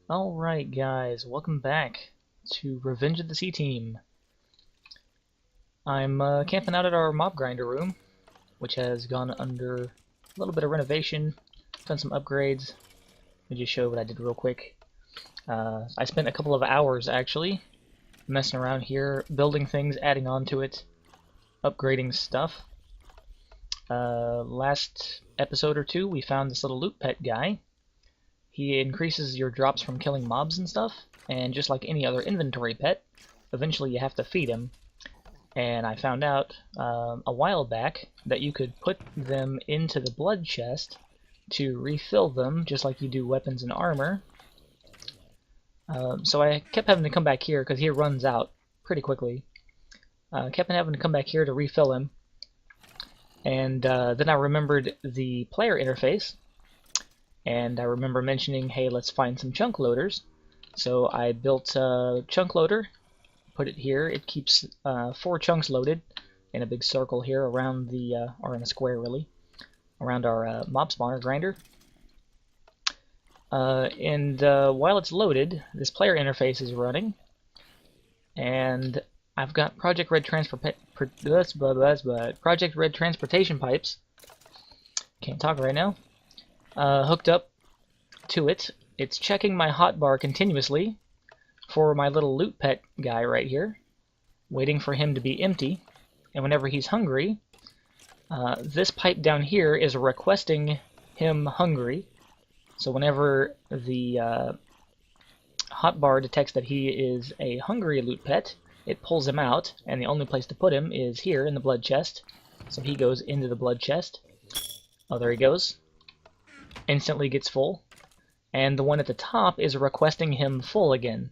Alright guys, welcome back to Revenge of the Sea Team. I'm camping out at our mob grinder room, which has gone under a little bit of renovation, done some upgrades. Let me just show what I did real quick. I spent a couple of hours actually messing around here, building things, adding on to it, upgrading stuff. Last episode or two we found this little loot pet guy. He increases your drops from killing mobs and stuff, and just like any other inventory pet, eventually you have to feed him. And I found out a while back that you could put them into the blood chest to refill them, just like you do weapons and armor. So I kept having to come back here because he runs out pretty quickly. Kept having to come back here to refill him. And then I remembered the player interface. And I remember mentioning, hey, let's find some chunk loaders. So I built a chunk loader, put it here. It keeps 4 chunks loaded in a big circle here around the, or in a square really, around our mob spawner grinder. While it's loaded, this player interface is running. And I've got Project Red Transportation pipes. Can't talk right now. Hooked up to it. It's checking my hotbar continuously for my little loot pet guy right here, waiting for him to be empty. And whenever he's hungry, this pipe down here is requesting him hungry. So whenever the hotbar detects that he is a hungry loot pet, it pulls him out, and the only place to put him is here in the blood chest. So he goes into the blood chest. Oh, there he goes. Instantly gets full, and the one at the top is requesting him full again.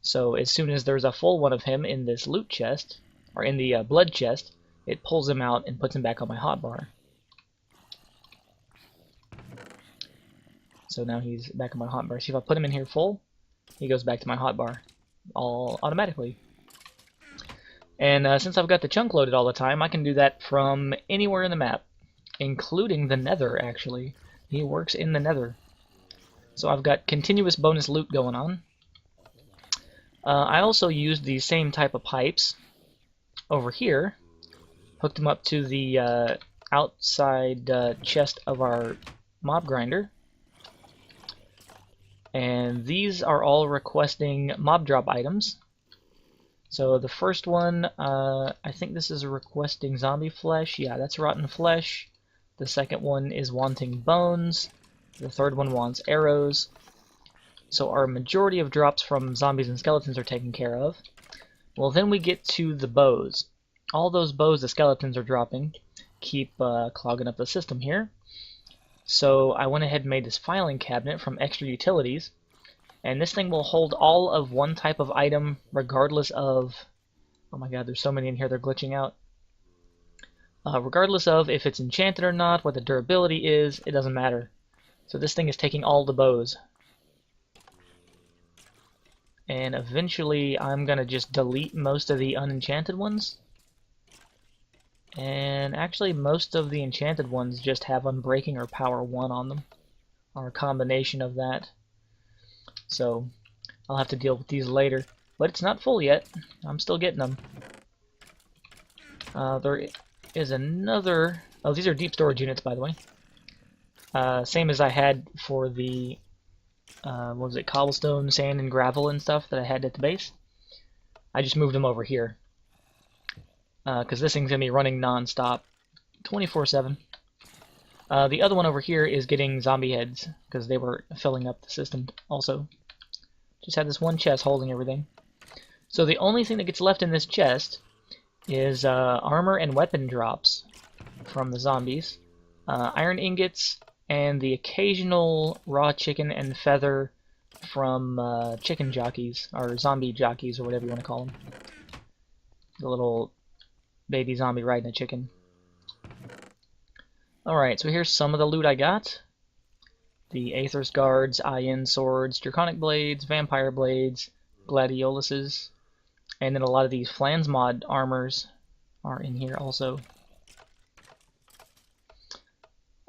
So as soon as there's a full one of him in this loot chest, or in the blood chest, it pulls him out and puts him back on my hotbar. So now he's back on my hotbar. See, if I put him in here full, he goes back to my hotbar, all automatically. And since I've got the chunk loaded all the time, I can do that from anywhere in the map, including the Nether, actually. He works in the Nether. So I've got continuous bonus loot going on. I also used the same type of pipes over here. Hooked them up to the outside chest of our mob grinder. And these are all requesting mob drop items. So the first one, I think this is requesting zombie flesh. Yeah, that's rotten flesh. The second one is wanting bones. The third one wants arrows. So our majority of drops from zombies and skeletons are taken care of. Well, then we get to the bows. All those bows the skeletons are dropping keep clogging up the system here. So I went ahead and made this filing cabinet from Extra Utilities. And this thing will hold all of one type of item regardless of... Oh my god, there's so many in here, they're glitching out. Regardless of if it's enchanted or not, what the durability is, it doesn't matter. So this thing is taking all the bows. And eventually I'm going to just delete most of the unenchanted ones. And actually most of the enchanted ones just have Unbreaking or Power 1 on them. Or a combination of that. So I'll have to deal with these later. But it's not full yet. I'm still getting them. There is another... Oh, these are deep storage units, by the way. Same as I had for the, what was it, cobblestone, sand, and gravel and stuff that I had at the base. I just moved them over here. Because this thing's going to be running non-stop, 24/7. The other one over here is getting zombie heads, because they were filling up the system also. Just had this one chest holding everything. So the only thing that gets left in this chest is armor and weapon drops from the zombies, iron ingots, and the occasional raw chicken and feather from chicken jockeys, or zombie jockeys, or whatever you want to call them. The little baby zombie riding a chicken. Alright, so here's some of the loot I got. The Aether's Guards, Iron Swords, Draconic Blades, Vampire Blades, Gladioluses, and then a lot of these Flansmod armors are in here also.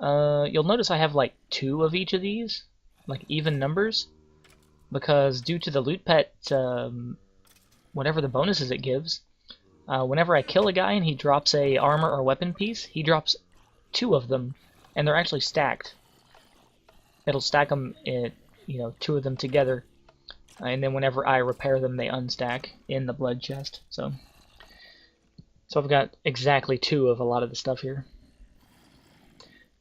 You'll notice I have like 2 of each of these, like even numbers. because due to the loot pet, whatever the bonuses it gives, whenever I kill a guy and he drops a armor or weapon piece, he drops 2 of them, and they're actually stacked. It'll stack them, in, 2 of them together, and then whenever I repair them, they unstack in the blood chest. So I've got exactly 2 of a lot of the stuff here.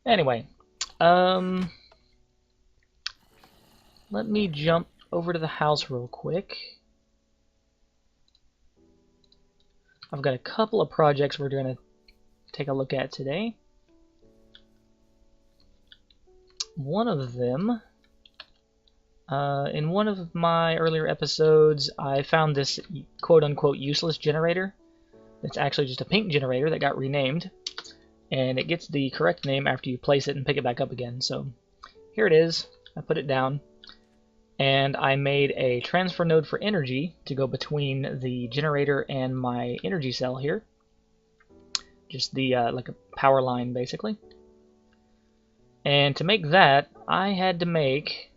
Anyway, let me jump over to the house real quick. I've got a couple of projects we're going to take a look at today. One of them, in one of my earlier episodes, I found this quote-unquote useless generator. It's actually just a pink generator that got renamed, and it gets the correct name after you place it and pick it back up again. So here it is. I put it down, and I made a transfer node for energy to go between the generator and my energy cell here. Just the like a power line, basically. And to make that, I had to make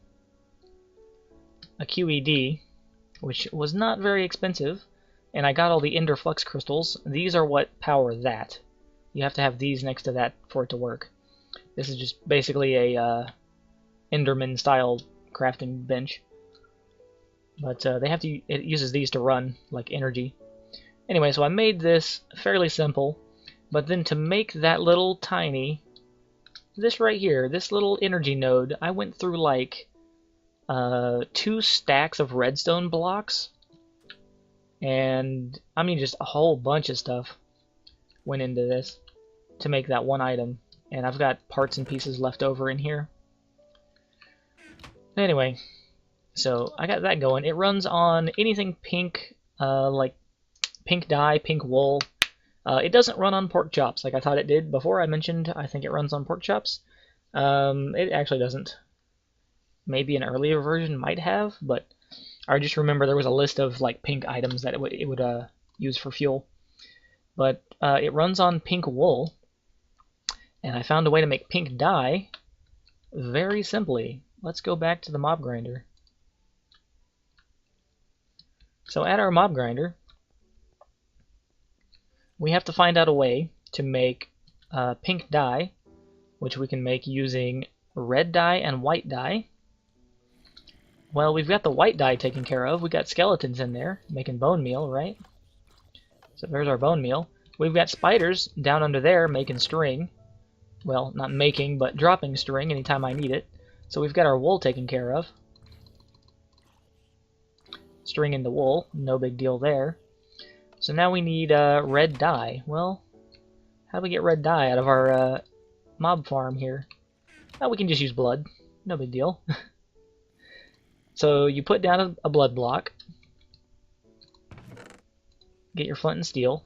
a QED, which was not very expensive, and I got all the Ender Flux crystals. These are what power that. You have to have these next to that for it to work. This is just basically a Enderman style crafting bench, but they have to. It uses these to run like energy. Anyway, so I made this fairly simple, but then to make that little tiny, this right here, this little energy node, I went through like 2 stacks of redstone blocks, and I mean just a whole bunch of stuff went into this to make that one item, and I've got parts and pieces left over in here. Anyway, so I got that going. It runs on anything pink, like pink dye, pink wool. It doesn't run on pork chops like I thought it did before. I mentioned I think it runs on pork chops. It actually doesn't. Maybe an earlier version might have, but I just remember there was a list of like pink items that it would use for fuel. But it runs on pink wool, and I found a way to make pink dye very simply. Let's go back to the mob grinder. So at our mob grinder, we have to find out a way to make pink dye, which we can make using red dye and white dye. Well, we've got the white dye taken care of. We've got skeletons in there making bone meal, right? So there's our bone meal. We've got spiders down under there making string. Well, not making, but dropping string anytime I need it. So we've got our wool taken care of. String into wool, no big deal there. So now we need red dye. Well, how do we get red dye out of our mob farm here? Well, we can just use blood. No big deal. So you put down a blood block. Get your flint and steel.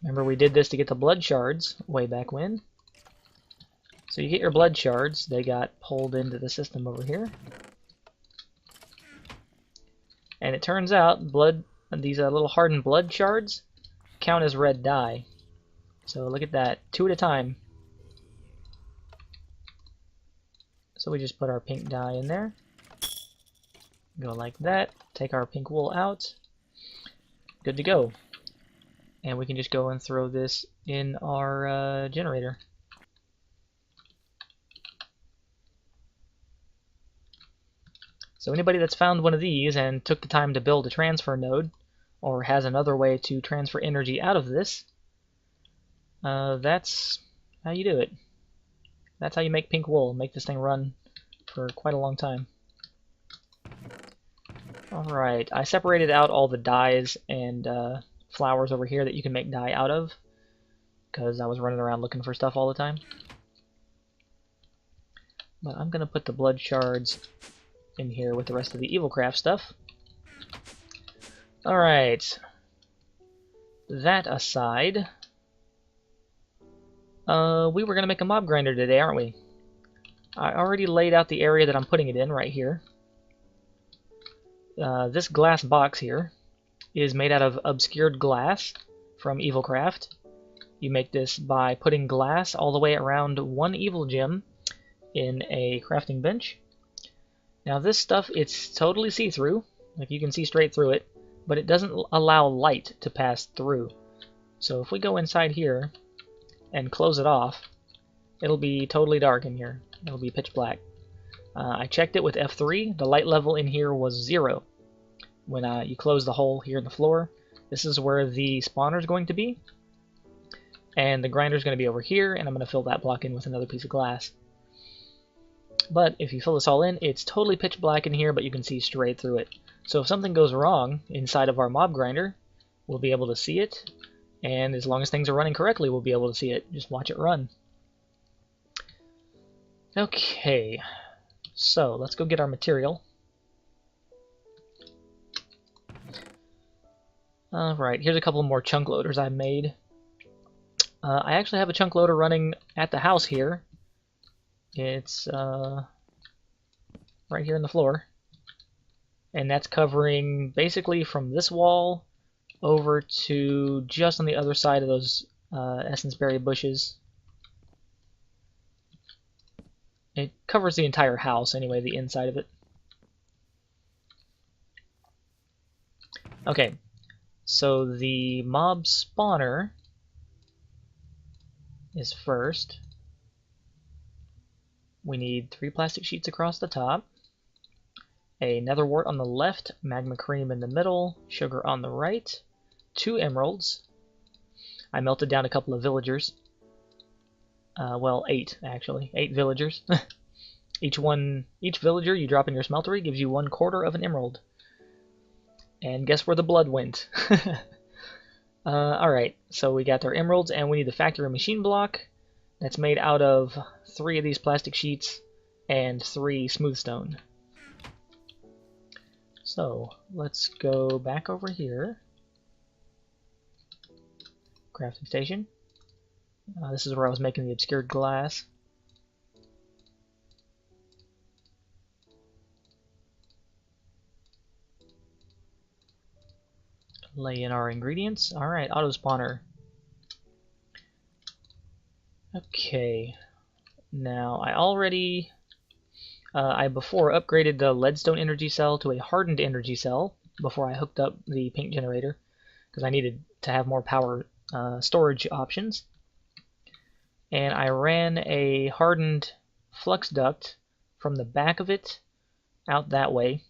Remember we did this to get the blood shards way back when. So you get your blood shards. They got pulled into the system over here. And it turns out these little hardened blood shards count as red dye. So look at that, 2 at a time. So we just put our pink dye in there. Go like that. Take our pink wool out. Good to go. And we can just go and throw this in our generator. So anybody that's found one of these and took the time to build a transfer node, or has another way to transfer energy out of this, that's how you do it. That's how you make pink wool, make this thing run for quite a long time. Alright, I separated out all the dyes and flowers over here that you can make dye out of, because I was running around looking for stuff all the time. But I'm going to put the blood shards in here with the rest of the Evilcraft stuff. Alright, that aside, we were going to make a mob grinder today, aren't we? I already laid out the area that I'm putting it in right here. This glass box here is made out of obscured glass from Evilcraft. You make this by putting glass all the way around one evil gem in a crafting bench. Now this stuff, it's totally see-through, like you can see straight through it, but it doesn't allow light to pass through. So if we go inside here and close it off, it'll be totally dark in here. It'll be pitch black. I checked it with F3. The light level in here was 0. When you close the hole here in the floor, this is where the spawner is going to be. And the grinder is going to be over here, and I'm going to fill that block in with another piece of glass. But if you fill this all in, it's totally pitch black in here, but you can see straight through it. So if something goes wrong inside of our mob grinder, we'll be able to see it. And as long as things are running correctly, we'll be able to see it. Just watch it run. Okay, so let's go get our material. Alright, here's a couple more chunk loaders I made. I actually have a chunk loader running at the house here. It's right here in the floor. And that's covering basically from this wall over to just on the other side of those essence berry bushes. It covers the entire house anyway, the inside of it. Okay, so the mob spawner is first. We need 3 plastic sheets across the top, a nether wart on the left, magma cream in the middle, sugar on the right, 2 emeralds. I melted down a couple of villagers. Well, 8 actually, 8 villagers. Each villager you drop in your smeltery gives you 1/4 of an emerald. And guess where the blood went? Alright, so we got our emeralds, and we need the factory machine block. That's made out of 3 of these plastic sheets and 3 smooth stone. So let's go back over here. Crafting station. This is where I was making the obscured glass. Lay in our ingredients. Alright, auto spawner. Okay. Now, I already... I before upgraded the leadstone energy cell to a hardened energy cell before I hooked up the pink generator, because I needed to have more power storage options. And I ran a hardened flux duct from the back of it out that way.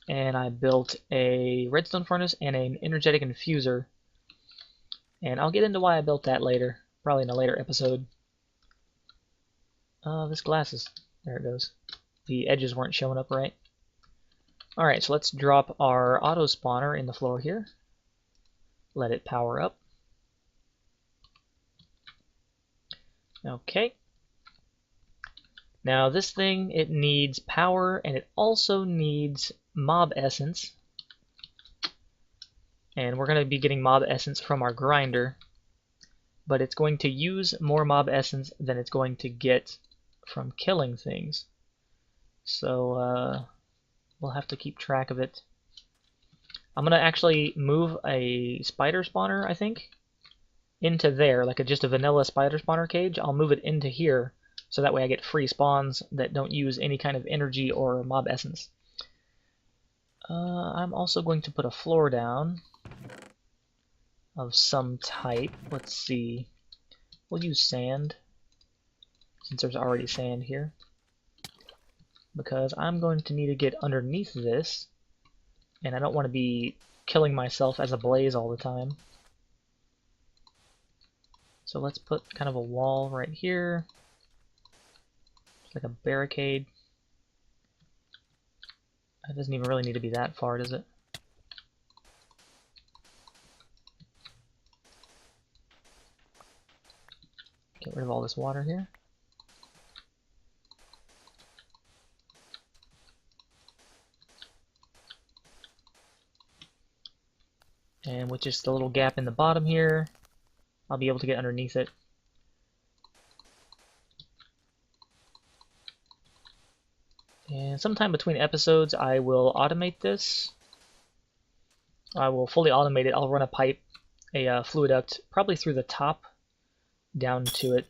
And I built a redstone furnace and an energetic infuser. And I'll get into why I built that later, probably in a later episode. This glass is... there it goes. The edges weren't showing up right. Alright, so let's drop our auto spawner in the floor here. Let it power up. Okay. Now this thing, it needs power, and it also needs mob essence. And we're going to be getting mob essence from our grinder. But it's going to use more mob essence than it's going to get from killing things. So we'll have to keep track of it. I'm going to actually move a spider spawner, I think, into there, like just a vanilla spider spawner cage. I'll move it into here, so that way I get free spawns that don't use any kind of energy or mob essence. I'm also going to put a floor down of some type. Let's see. We'll use sand, since there's already sand here, because I'm going to need to get underneath this, and I don't want to be killing myself as a blaze all the time. So let's put kind of a wall right here, like a barricade. It doesn't even really need to be that far, does it? Get rid of all this water here. And with just a little gap in the bottom here, I'll be able to get underneath it. And sometime between episodes, I will automate this. I will fully automate it. I'll run a pipe, a fluid duct, probably through the top down to it.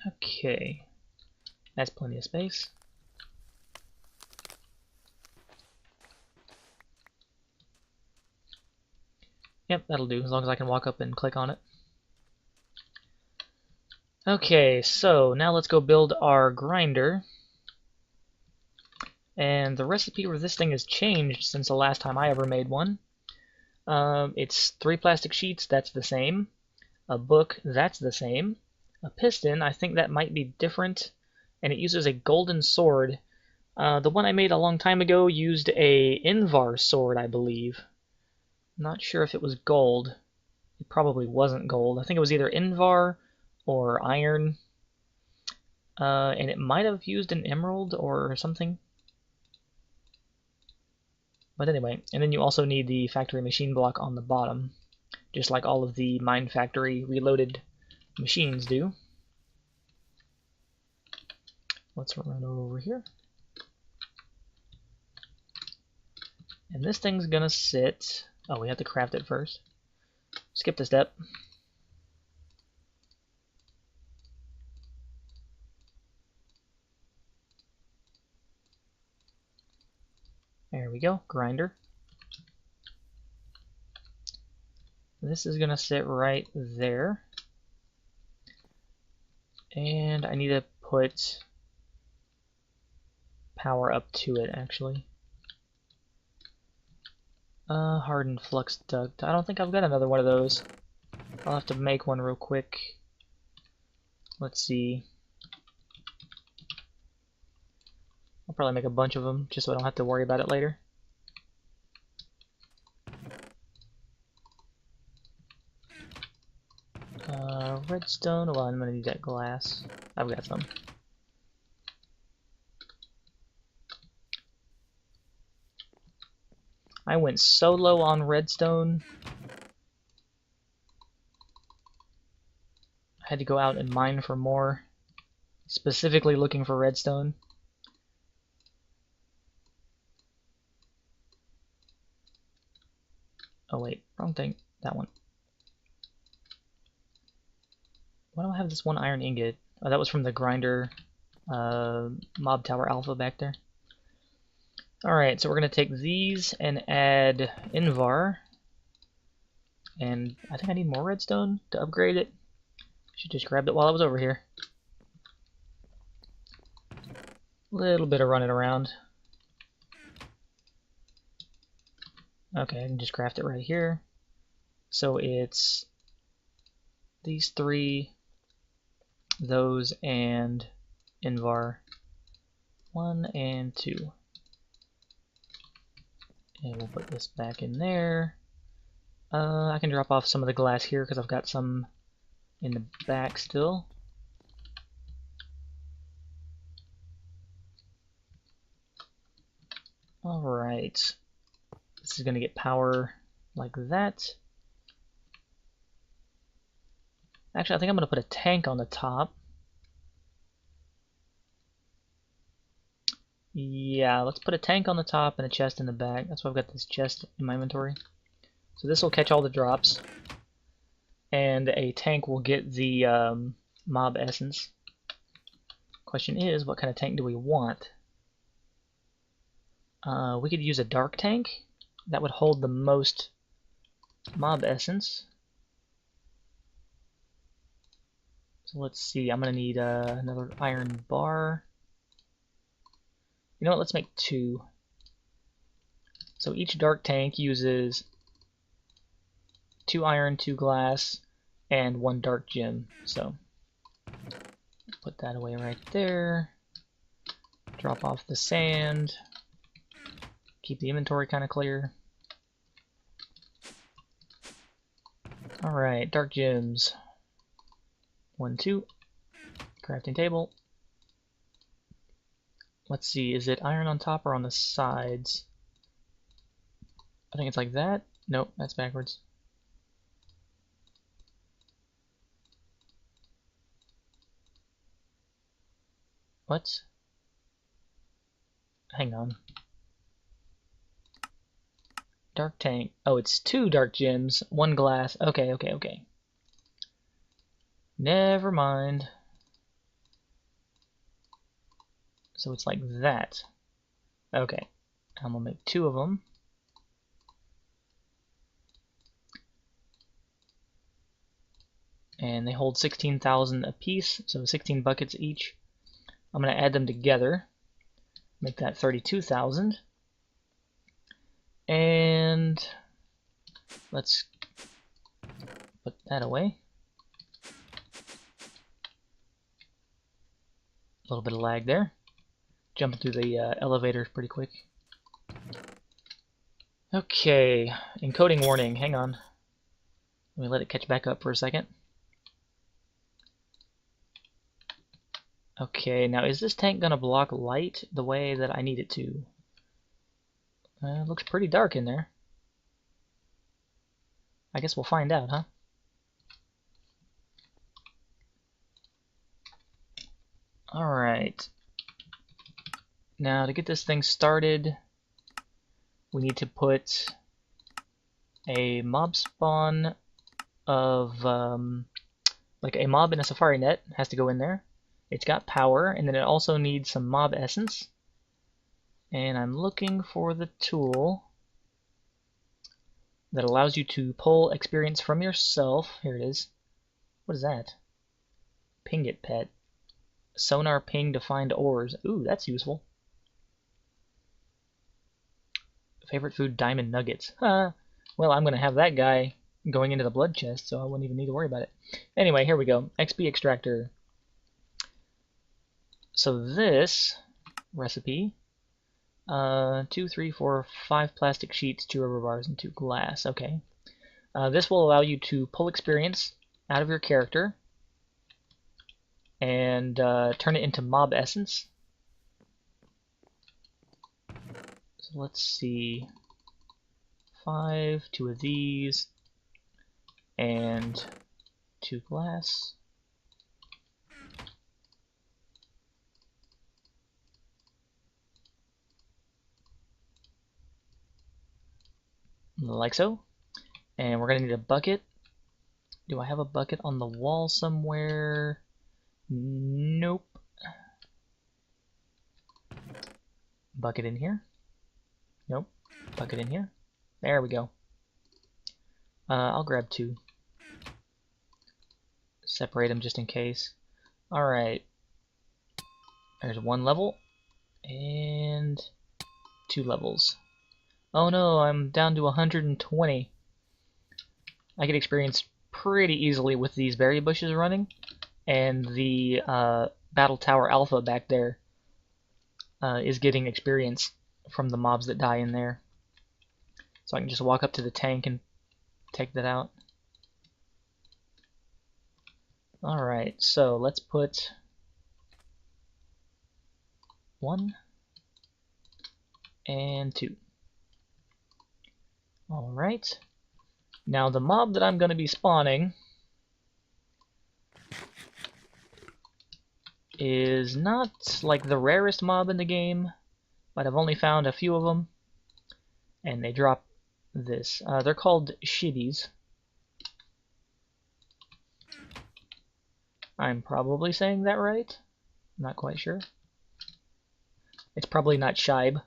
Okay, that's plenty of space. Yep, that'll do, as long as I can walk up and click on it. Okay, so now let's go build our grinder. And the recipe for this thing has changed since the last time I ever made one. It's 3 plastic sheets, that's the same. A book, that's the same. A piston, I think that might be different. And it uses a golden sword. The one I made a long time ago used a Invar sword, I believe. Not sure if it was gold. It probably wasn't gold. I think it was either Invar or iron. And it might have used an emerald or something. But anyway, and then you also need the factory machine block on the bottom, just like all of the Mine Factory Reloaded machines do. Let's run over here. And this thing's gonna sit... Oh, we have to craft it first. Skip the step. There we go, grinder. This is gonna sit right there. And I need to put power up to it, actually. Hardened flux duct. I don't think I've got another one of those. I'll have to make one real quick. Let's see. I'll probably make a bunch of them just so I don't have to worry about it later. Redstone. Well, I'm gonna need that glass. I've got some. I went so low on redstone. I had to go out and mine for more, specifically looking for redstone. Oh wait, wrong thing. That one. Why do I have this one iron ingot? Oh, that was from the grinder Mob Tower Alpha back there. Alright, so we're going to take these and add Invar. And I think I need more redstone to upgrade it. Should just grabbed it while I was over here. Little bit of running around. Okay, I can just craft it right here. So it's these 3, those, and Invar 1 and 2. And we'll put this back in there. I can drop off some of the glass here because I've got some in the back still. Alright. This is going to get power like that. Actually, I think I'm going to put a tank on the top. Yeah, let's put a tank on the top and a chest in the back. That's why I've got this chest in my inventory. So this will catch all the drops. And a tank will get the mob essence. Question is, what kind of tank do we want? We could use a dark tank. That would hold the most mob essence. So let's see, I'm going to need another iron bar. You know what, let's make 2. So each dark tank uses 2 iron, 2 glass, and 1 dark gem. So put that away right there. Drop off the sand. Keep the inventory kind of clear. Alright, dark gems. 1, 2. Crafting table. Let's see, is it iron on top or on the sides? I think it's like that. Nope, that's backwards. What? Hang on. Dark tank. Oh, it's 2 dark gems, 1 glass. Okay. Never mind. So it's like that. Okay, I'm gonna make 2 of them. And they hold 16,000 apiece, so 16 buckets each. I'm gonna add them together, make that 32,000. And let's put that away. A little bit of lag there. Jumping through the elevators pretty quick. Okay, encoding warning. Hang on. Let me let it catch back up for a second. Okay, now is this tank gonna block light the way that I need it to? It looks pretty dark in there. I guess we'll find out, huh? Alright. Now to get this thing started, we need to put a mob spawn of, like a mob in a safari net has to go in there. It's got power, and then it also needs some mob essence. And I'm looking for the tool that allows you to pull experience from yourself. Here it is. What is that? Ping it, pet. Sonar ping to find ores. Ooh, that's useful. Favorite food, diamond nuggets. Huh. Well, I'm going to have that guy going into the blood chest, so I wouldn't even need to worry about it. Anyway, here we go. XP extractor. So this recipe, 2, 3, 4, 5 plastic sheets, 2 rubber bars, and 2 glass. Okay. This will allow you to pull experience out of your character and turn it into mob essence. So let's see. 5, 2 of these, and 2 glass. Like so. And we're going to need a bucket. Do I have a bucket on the wall somewhere? Nope. Bucket in here? Nope. Bucket in here? There we go. I'll grab 2. Separate them just in case. Alright. There's 1 level. And 2 levels. Oh no, I'm down to 120. I get experience pretty easily with these berry bushes running, and the Battle Tower Alpha back there is getting experience from the mobs that die in there. So I can just walk up to the tank and take that out. Alright, so let's put 1 and 2. Alright. Now the mob that I'm going to be spawning is not like the rarest mob in the game, but I've only found a few of them, and they drop this. They're called shibis. I'm probably saying that right. I'm not quite sure. It's probably not shibe.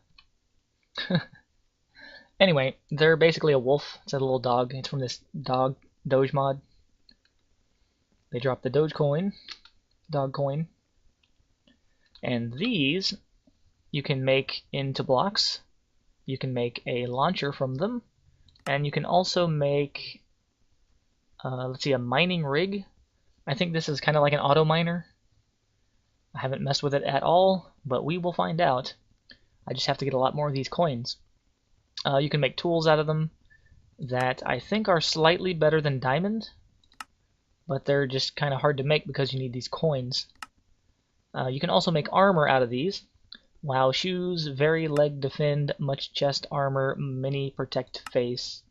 Anyway, they're basically a wolf. It's a little dog. It's from this Doge mod. They drop the Doge coin, dog coin. And these you can make into blocks. You can make a launcher from them. And you can also make, let's see, a mining rig. I think this is kind of like an auto miner. I haven't messed with it at all, but we will find out. I just have to get a lot more of these coins. You can make tools out of them that I think are slightly better than diamond, but they're just kind of hard to make because you need these coins. You can also make armor out of these. Wow, shoes, very leg defend, much chest armor, mini protect face.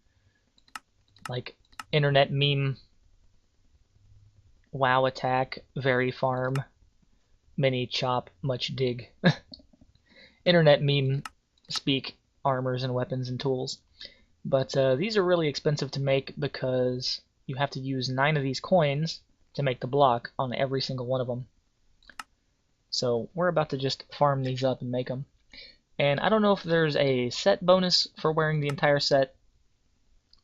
Like internet meme. Wow attack, very farm, mini chop, much dig. Internet meme speak armors and weapons and tools. But these are really expensive to make because you have to use 9 of these coins to make the block on every single one of them. So we're about to just farm these up and make them. And I don't know if there's a set bonus for wearing the entire set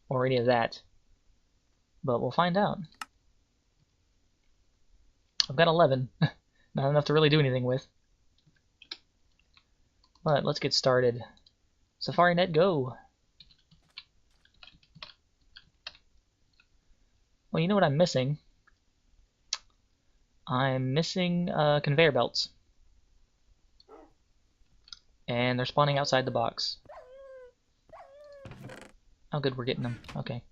or any of that, but we'll find out. I've got 11, not enough to really do anything with. But let's get started. SafariNet, go! Well, you know what I'm missing? I'm missing conveyor belts. And they're spawning outside the box. Oh good, we're getting them. Okay.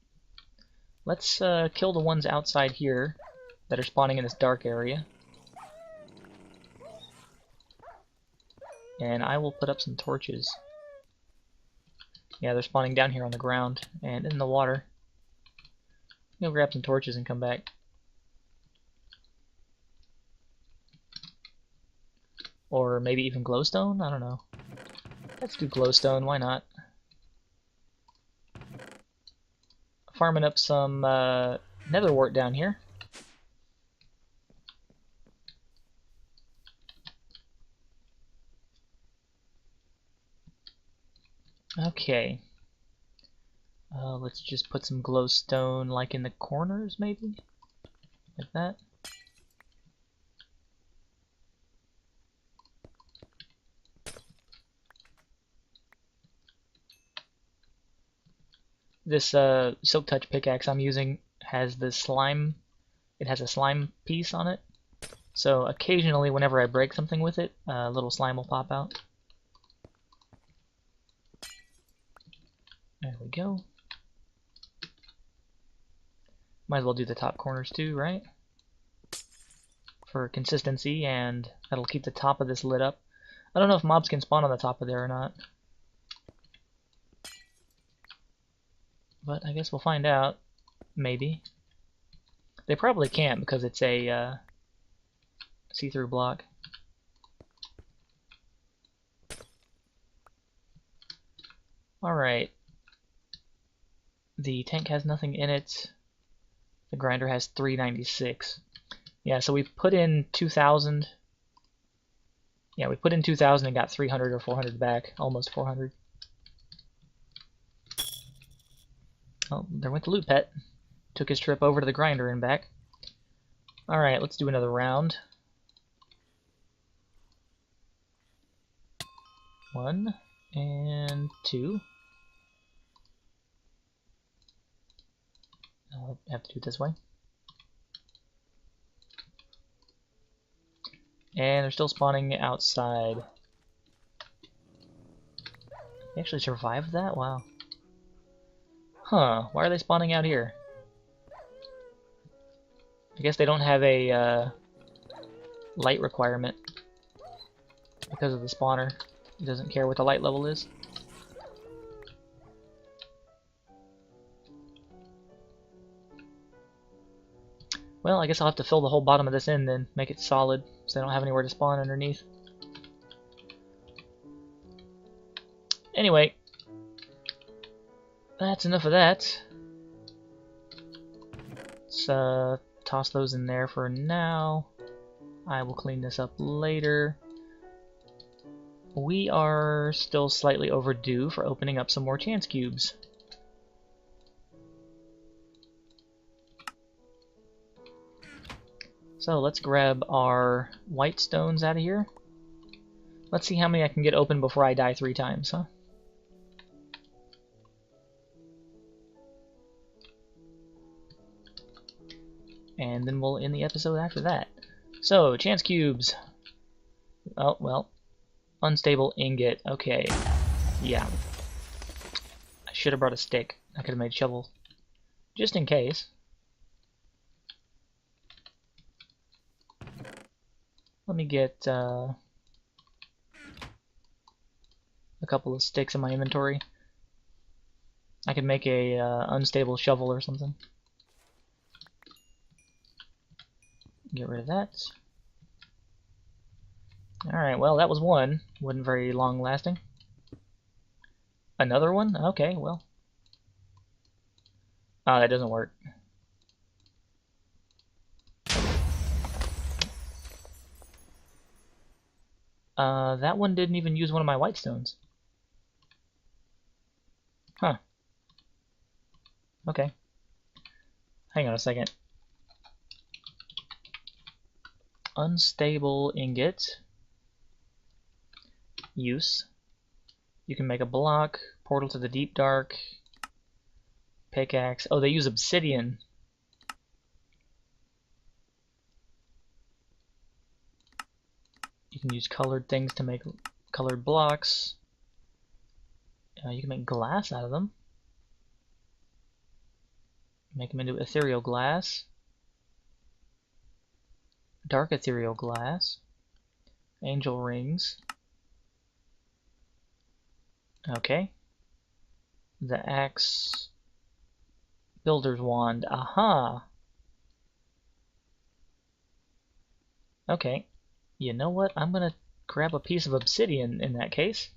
Let's kill the ones outside here that are spawning in this dark area. And I will put up some torches. Yeah, they're spawning down here on the ground and in the water. Go grab some torches and come back. Or maybe even glowstone? I don't know. Let's do glowstone, why not? Farming up some nether wart down here. Okay. Let's just put some glowstone like in the corners, maybe? Like that. This Silk Touch pickaxe I'm using has the slime. It has a slime piece on it. So occasionally whenever I break something with it, a little slime will pop out. There we go. Might as well do the top corners too, right? For consistency, and that'll keep the top of this lit up. I don't know if mobs can spawn on the top of there or not. But I guess we'll find out. Maybe. They probably can't because it's a see-through block. Alright. The tank has nothing in it. The grinder has 396. Yeah, so we put in 2,000. Yeah, we put in 2,000 and got 300 or 400 back. Almost 400. Oh, there went the loot pet. Took his trip over to the grinder and back. Alright, let's do another round. 1 and 2. I'll have to do it this way. And they're still spawning outside. They actually survived that? Wow. Huh, why are they spawning out here? I guess they don't have a light requirement because of the spawner. It doesn't care what the light level is. Well, I guess I'll have to fill the whole bottom of this in then, make it solid, so they don't have anywhere to spawn underneath. Anyway, that's enough of that. Let's toss those in there for now. I will clean this up later. We are still slightly overdue for opening up some more chance cubes. So let's grab our white stones out of here. Let's see how many I can get open before I die 3 times, huh? And then we'll end the episode after that. So, chance cubes. Oh, well. Unstable ingot. Okay. Yeah. I should have brought a stick. I could have made shovels. Just in case. Let me get a couple of sticks in my inventory. I could make a unstable shovel or something. Get rid of that. Alright, well that was one. Wasn't very long lasting. Another one? Okay, well. Oh, that doesn't work. That one didn't even use one of my white stones. Huh. Okay. Hang on a second. Unstable ingot. Use. You can make a block, portal to the deep dark, pickaxe. Oh, they use obsidian. You can use colored things to make colored blocks. You can make glass out of them. Make them into ethereal glass. Dark ethereal glass. Angel rings. Okay. The axe. Builder's wand. Aha! Okay. You know what? I'm gonna grab a piece of obsidian in that case.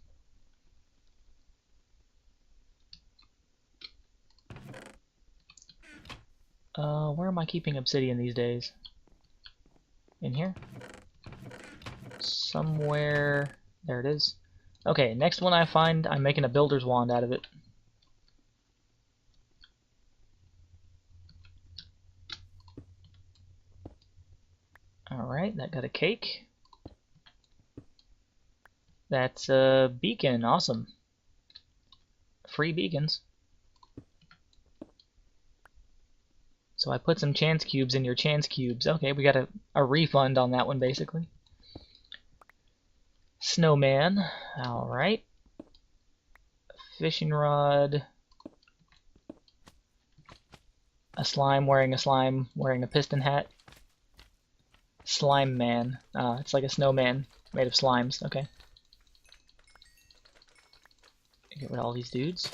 Where am I keeping obsidian these days? In here? Somewhere. There it is. Okay, next one I find, I'm making a builder's wand out of it. Alright, that got a cake. That's a beacon. Awesome. Free beacons. So I put some chance cubes in your chance cubes. Okay, we got a refund on that one, basically. Snowman. Alright. Fishing rod. A slime wearing a piston hat. Slime man. It's like a snowman made of slimes. Okay. Get rid of all these dudes.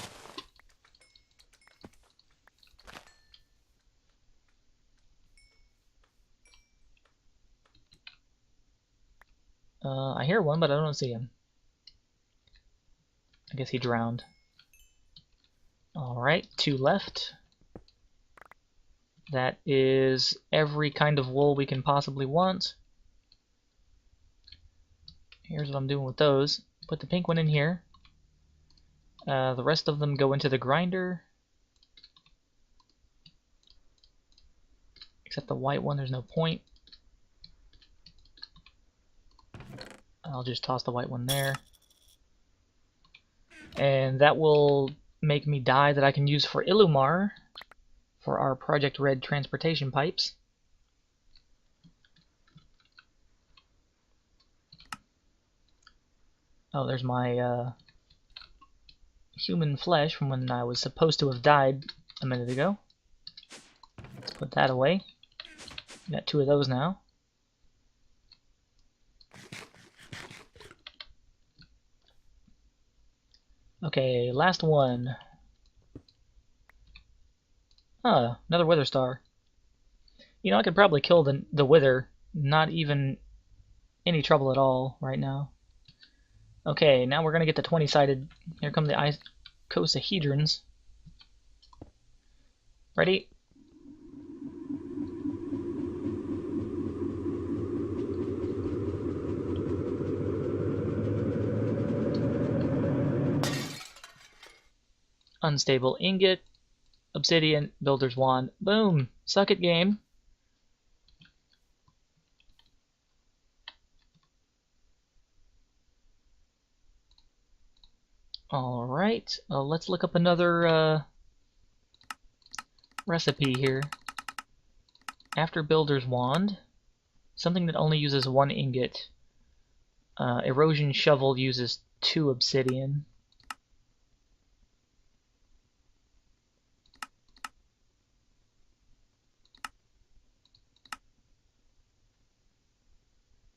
I hear one, but I don't see him. I guess he drowned. Alright, 2 left. That is every kind of wool we can possibly want. Here's what I'm doing with those. Put the pink one in here. The rest of them go into the grinder. Except the white one, there's no point. I'll just toss the white one there. And that will make me dye that I can use for Illumar for our Project Red transportation pipes. Oh, there's my human flesh from when I was supposed to have died a minute ago. Let's put that away. Got 2 of those now. Okay, last one. Huh, another wither star. You know, I could probably kill the wither. Not even any trouble at all right now. Okay, now we're gonna get the 20-sided. Here come the icosahedrons. Ready? Unstable ingot, obsidian, builder's wand. Boom! Suck it, game. Alright, let's look up another recipe here. After builder's wand, something that only uses 1 ingot. Erosion shovel uses 2 obsidian.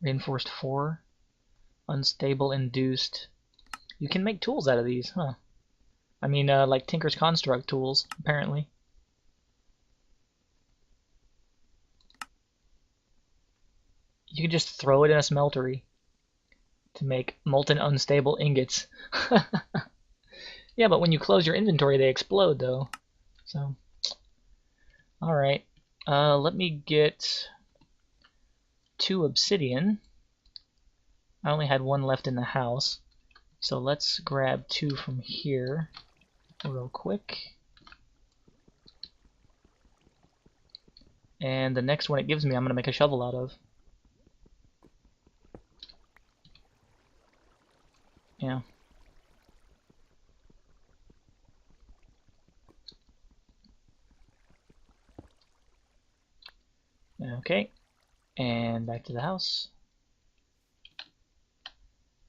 Reinforced 4. Unstable induced. You can make tools out of these, huh? I mean, like Tinker's Construct tools, apparently. You can just throw it in a smeltery to make molten unstable ingots. Yeah, but when you close your inventory, they explode, though. So, alright. Let me get 2 obsidian. I only had one left in the house. So let's grab 2 from here real quick. And the next one it gives me, I'm going to make a shovel out of. Yeah. Okay. And back to the house.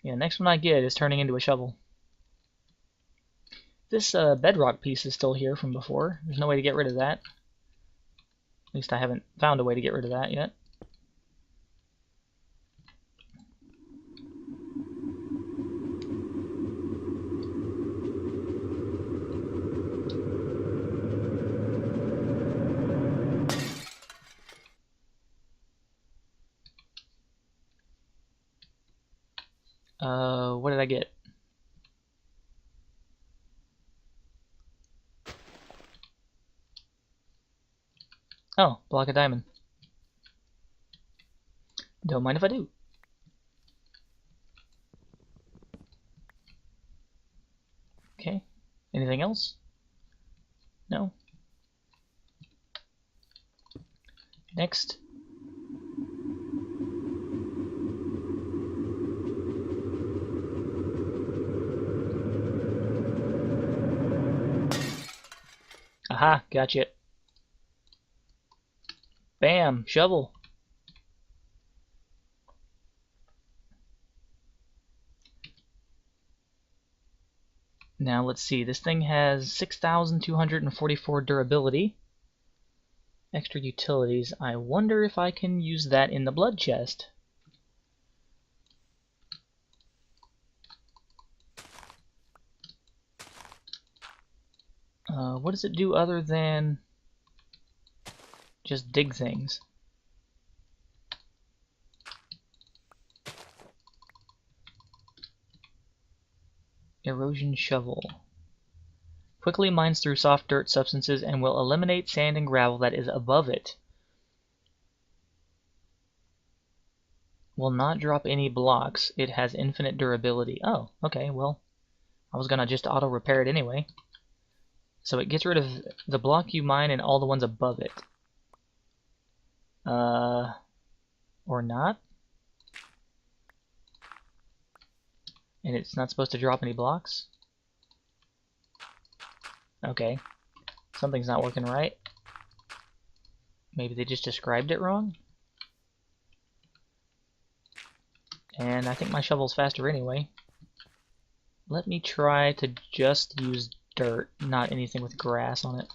Yeah, next one I get is turning into a shovel. This bedrock piece is still here from before. There's no way to get rid of that. At least I haven't found a way to get rid of that yet. What did I get? Oh, block of diamond. Don't mind if I do. Okay. Anything else? No. Next. Aha, gotcha. Bam, shovel. Now let's see, this thing has 6,244 durability. Extra utilities. I wonder if I can use that in the blood chest. What does it do other than just dig things? Erosion shovel. Quickly mines through soft dirt substances and will eliminate sand and gravel that is above it. Will not drop any blocks. It has infinite durability. Oh, okay, well, I was gonna just auto repair it anyway. So it gets rid of the block you mine and all the ones above it. Or not. And it's not supposed to drop any blocks? Okay. Something's not working right. Maybe they just described it wrong? And I think my shovel's faster anyway. Let me try to just use dirt, not anything with grass on it.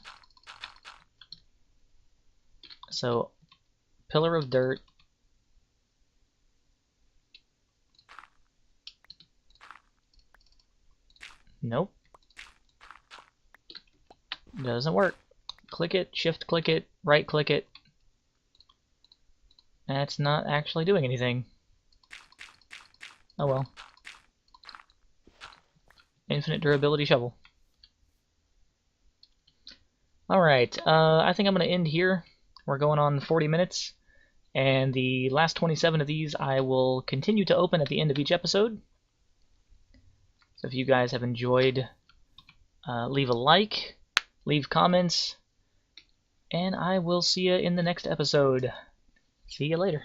So, pillar of dirt. Nope. Doesn't work. Click it, shift click it, right click it. That's not actually doing anything. Oh well. Infinite durability shovel. Alright, I think I'm going to end here. We're going on 40 minutes. And the last 27 of these I will continue to open at the end of each episode. So if you guys have enjoyed, leave a like, leave comments, and I will see you in the next episode. See you later.